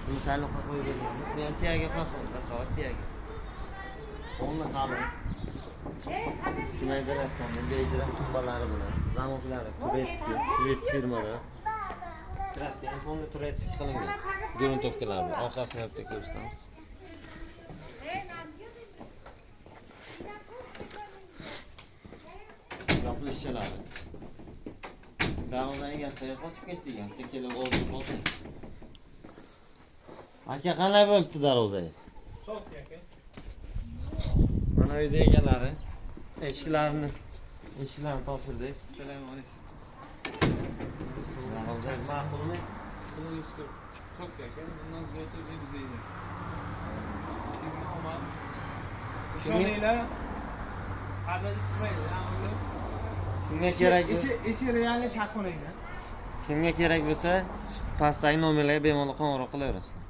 Misalnya kau boleh beli, yang tiga pasang, kau tiga. Onunla kalın. Şunayda reformu, beyciler tumbaları buna. Zamokları, Turetski, Sivist firmada. Biraz yani onu Turetski kılınıyor. Görüntü okuylar bu. Arkasını hep tek gösteririz. Raplı işçileri. Dağıldan gelse kaçıp gitti yani. Tekeli oldu olsun. Aka qanday bo'libdi darvozangiz? Çok yakın. Mana uyda egalari eshiklarini topshirdik. Assalomu alaykum. Darvozangiz ma'qulmi? Kulunuz çok yakın. Bundan sonra bize iyi. Sizin omad. Şöyle hazırlık tutmayın. Kimga kerak İşi realne çakmayın. Kimga kerak bo'lsa, pastdagi nomerlarga bemalol qo'ng'iroq qilaverasizlar.